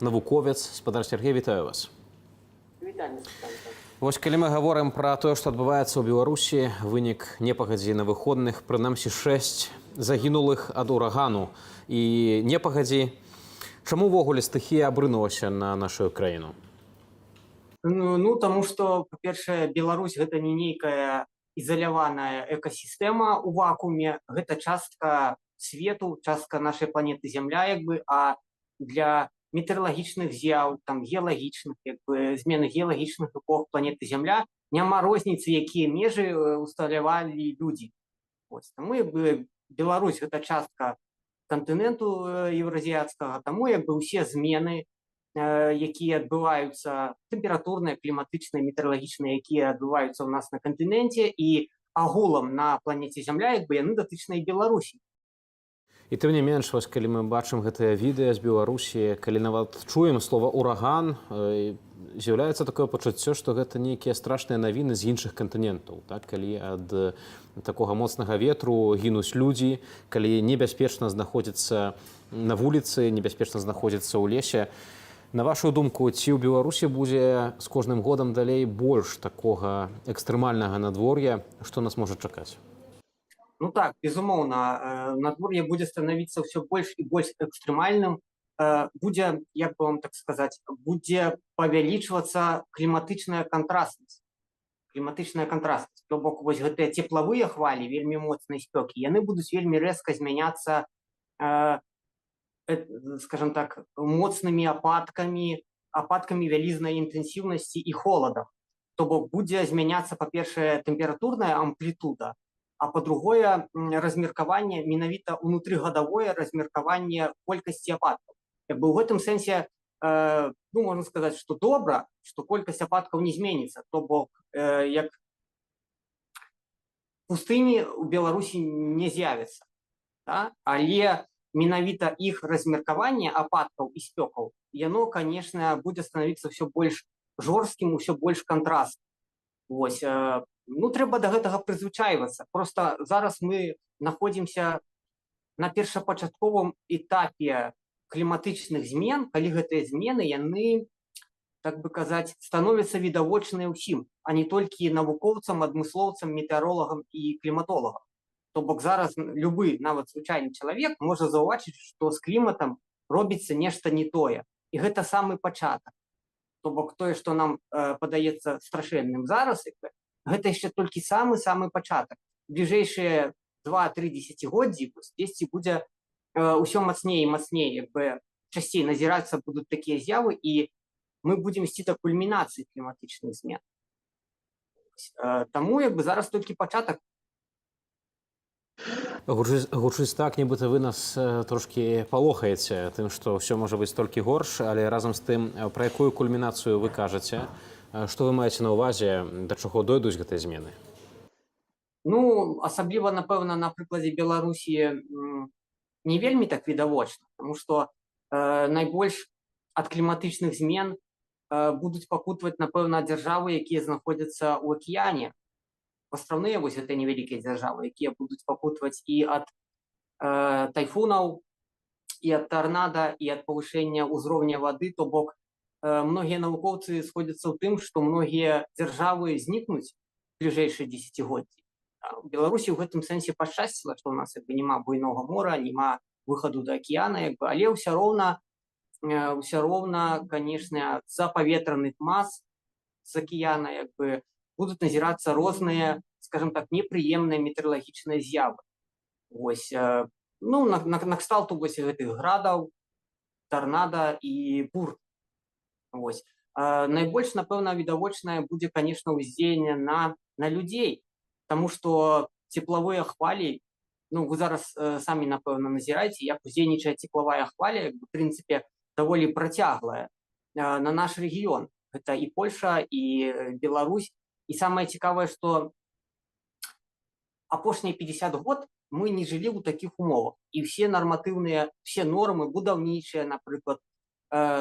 Навуковец, спадар Сергей, вітаю вас. Вось калі мы говорим про тое, што адбываецца ў Беларусі, вынік непагадзі на выходных, прынамсі 6 загінулых ад урагану. І непагадзі, чаму ўвогуле стыхія абрынулася на нашу краіну? Ну, таму што, па-першае, Беларусь гэта не нейкая ізаляваная экасістэма ў вакууме, гэта частка свету, частка нашай планеты Зямля, а для метэаралагічных з'яў, геалагічных, змены геалагічных эпох планеты Зямля няма розніцы, якія межы усталявалі людзі. Таму Беларусь гэта частка кантыненту еўразіяцкага, таму усе змены, якія адбываюцца, тэмпературныя, кліматычныя, метэаралагічныя, якія адбываюцца ў нас на кантыненце і агулам на планеце Зямля, яны датычныя Беларусі. І тым не менш, вось, калі мы бачым гэтыя відэа з Беларусі, калі нават чуем слова «ураган», з'яўляецца такое пачуццё, што гэта нейкія страшныя навіны з іншых кантынентаў. Калі ад такога моцнага ветру гінуць людзі, калі небяспечна знаходзіцца на вуліцы, небяспечна знаходзіцца ў лесе. На вашу думку, ці ў Беларусі будзе з кожным годам далей больш такога экстрэмальнага надвор'я, што нас можа чакаць? Ну так, безумоўна, надвор'е будзе становіцца ўсё больш і больш экстрэмальным, будзе, як бы вам так сказаць, будзе павялічвацца кліматычная кантрастнасць. То бок, вось гэтыя цеплавыя хвалі, вельмі моцныя спёкі, яны будуць вельмі рэзка змяняцца, скажем так, моцнымі ападкамі вялізнай інтэнсіўнасці і холадам. То бок, будзе змяняцца, па-першае, тэмпературная амплітуда, а па-другое, размеркаванне, менавіта ўнутрыгадавое размеркаванне колькасці ападкаў. У гэтым сэнсе, можна сказаць, што добра, што колькасць ападкаў не зменіцца. То бок, як пустыні ў Беларусі не з'явіцца. Але менавіта іх размеркаванне ападкаў і спёкаў, яно, канешне, будзе становіцца ўсё больш жорсткім, ўсё больш кантрастным. Вось, трэба да гэтага прызвычайвацца. Проста зараз мы знаходзімся на першапачатковым этапе кліматычных змен, калі гэтыя змены, яны, так бы казаць, становяцца відавочныя ўсім, а не толькі навукоўцам, адмыслоўцам, метэаролагам і кліматолагам. То бок зараз любы, нават звычайны чалавек можа заўважыць, што з кліматам робіцца нешта не тое. І гэта самы пачатак. То бок тое, што нам падаецца страшэнным зараз, гэта яшчэ толькі самы пачатак. Бліжэйшыя 2-3 дзесяцігоддзі дзесьці будзе ўсё мацней і мацней, часцей назірацца будуць такія з'явы, і мы будзем ісці да кульмінацыі кліматычных змен. Таму зараз толькі пачатак. Гучыць так, нібыта вы нас трошкі палохаеце тым, што ўсё можа быць толькі горш, але разам з тым, пра якую кульмінацыю вы кажаце, што вы маеце на ўвазе, да чаго дойдуць гэтыя змены? Асабліва, напэўна, на прыкладзе Беларусі не вельмі так відавочна, таму што найбольш ад кліматычных змен будуць пакутаваць, напэўна, дзяржавы, якія знаходзяцца ў акіяне. Астравныя, вось гэта невялікія дзяржавы, якія будуць пакутаваць і ад тайфунаў, і ад тарнада, і ад павышэння ўзроўня вады. То бок, многія навукоўцы сходзяцца ў тым, што многія дзяржавы знікнуць бліжэйшыя дзесяцігоддзі. У Беларусі ў гэтым сэнсе пашчасціла, што ў нас няма буйнога мора, няма выхаду да акіяна, але ўсё роўна, канешне, з-за паветраных мас з акіяна будуць назірацца розныя, скажем так, непрыемныя метэаралагічныя з'явы. Вось, на кшталту гэтых градаў, тарнада і бур. Вось. Найбольш, напэўна, відавочнае будзе, канешне, ўздзеянне на людзей, таму што цеплавыя хвалі, вы зараз самі, напэўна, назіраеце, як уздзейнічае цеплавая хваля, в прынцыпе, даволі працяглая на наш рэгіён. Гэта і Польша, і Беларусь. І самае цікавае, што апошнія 50 год мы не жылі ў такіх умовах. І все нарматыўныя, все нормы, будаўнічыя, напрыклад,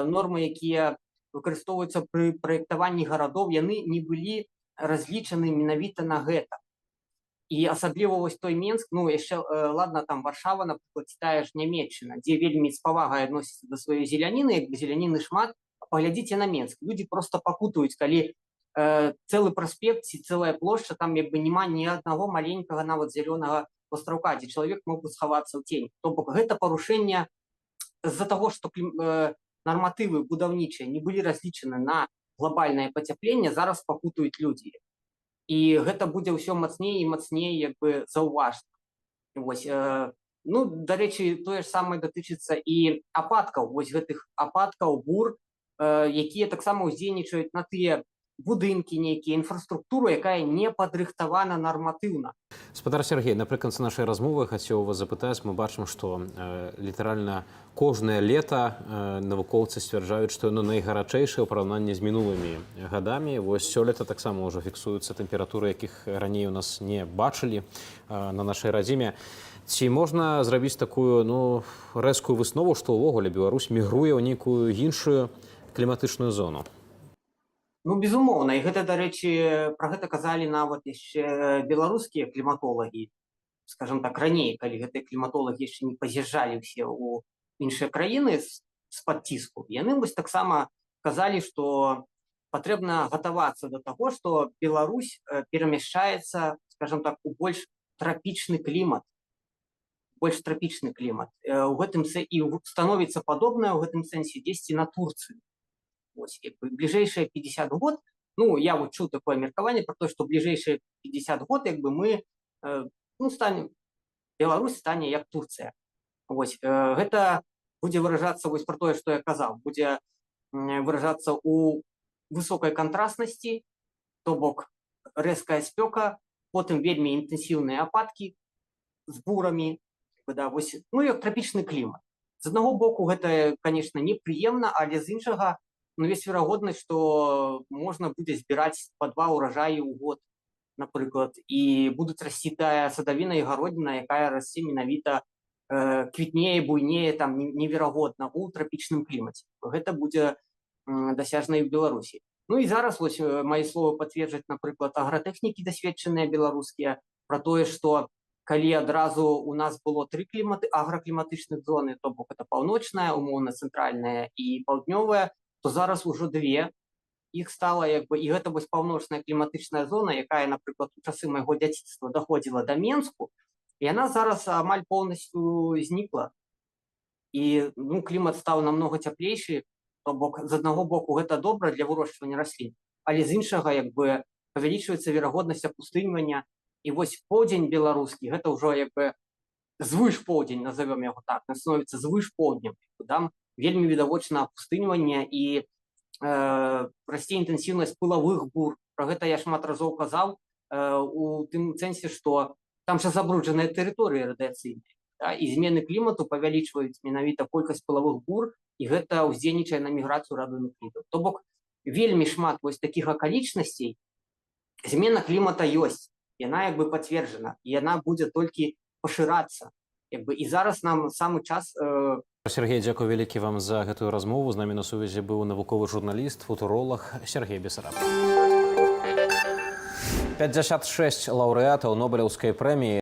нормы, якія выкарыстоўваюцца пры праектаванні гарадоў, яны не былі разлічаны менавіта на гэта. І асабліва вось той Менск, ну яшчэ ладна, там Варшава, напрыклад, ці тая ж Нямецчына, дзе вельмі з павагай адносяцца да сваёй зеляніны, як бы зеляніны шмат. Паглядзіце на Менск, людзі просто пакутаюць, калі цэлы праспект ці цэлая плошча, там як бы няма ні аднаго маленькага нават зялёнага астраўка, дзе чалавек мог бы схавацца ў тень. То бок гэта парушэнне з-за таго, што нарматывы будаўнічыя не былі разлічаны на глобальнае пацяпленне, зараз пакутаюць людзі. І гэта будзе ўсё мацней і мацней як бы заўважна. Вось, ну, дарэчы, тое ж самае датычыцца і ападкаў, вось гэтых ападкаў, бур, якія таксама ўздзейнічаюць на тыя будынкі нейкія, інфраструктуру, якая не падрыхтавана нарматыўна. Спадар Сергей, напрыканцы нашай размовы хацеў вас запытаць, мы бачым, што літаральна кожнае лета навукоўцы сцвярджаюць, што яно найгарачэйшае ў параўнанні з мінулымі гадамі. Вось сёлета таксама ўжо фіксуюцца тэмпературы, якіх раней у нас не бачылі на нашай радзіме. Ці можна зрабіць такую, ну, рэзкую выснову, што ўвогуле Беларусь мігруе ў нейкую іншую кліматычную зону? Ну, безумоўна, і гэта, дарэчы, пра гэта казалі нават яшчэ беларускія кліматолагі, скажем так, раней, калі гэтыя кліматолагі яшчэ не паз'язджалі ўсе ў іншыя краіны з-пад ціску. Яны вось таксама казалі, што патрэбна гатавацца да таго, што Беларусь перамяшчаецца, скажем так, у больш трапічны клімат. Больш трапічны клімат. У гэтым і становіцца падобнае ў гэтым сэнсе дзесьці на Турцыю. Ось, ближайшие 50 год, ну, я вот чуў такое меркаванне про то, что ближайшие 50 год, як бы мы, ну, станем, Беларусь стане як Турцыя. Ось, гэта будзе выражацца вось про тое, што я казаў, будзе выражацца у высокай кантрастнасці, то бок рэзкая спёка, потым вельмі інтэнсіўныя ападкі з бурамі, да, вось, ну, як трапічны клімат. З аднаго боку, гэта, конечно, непрыемна, але з іншага, ну, есть верагоднасць, што можна будзе збіраць па 2 ўражаі ў год, напрыклад, і будуць расці тая садавіна і гародніна, якая расце менавіта квітнее, буйнее, там неверагодна ў трапічным клімаце. Гэта будзе дасяжна і ў Беларусі. Ну і зараз вось мае словы пацверджаць, напрыклад, агратэхнікі дасведчаныя беларускія пра тое, што калі адразу у нас было 3 агракліматычных зоны, то бок это паўночная, умоўна цэнтральная і паўднёвая, то зараз ужо 2. Іх стала, як бы, і гэта вось паўночная кліматычная зона, якая, напрыклад, у часы майго дзяцінства даходзіла да Менску, і яна зараз амаль поўнасцю знікла. І, ну, клімат стаў намнога цяплейшы, то бок, з аднаго боку, гэта добра для вырошчвання раслін, але з іншага, як бы, павялічваецца верагоднасць апустыньвання. І вось поўдзень беларускі, гэта ўжо, як бы, звыш поўдзень, назовём яго так, становіцца звыш поўднем. Там вельмі відавочна апустыньванне і расце інтэнсіўнасць пылавых бур. Пра гэта я шмат разоў казаў, у тым сэнсе, што там жа забруджаныя тэрыторыі радыяцыйныя, да? І змены клімату павялічваюць менавіта колькасць пылавых бур, і гэта ўздзейнічае на міграцыю радыйных відаў. То бок, вельмі шмат вось такіх акалічнасцей, змена клімата ёсць, яна як бы пацверджана, і яна будзе толькі пашырацца. Як бы, і зараз нам самы час... Сергей, дзякуй вялікі вам за гэтую размову. З намі на сувязі быў навуковы журналіст, футуролог Сергей Бесараб. 56 лаўрэатаў Нобелеўскай прэміі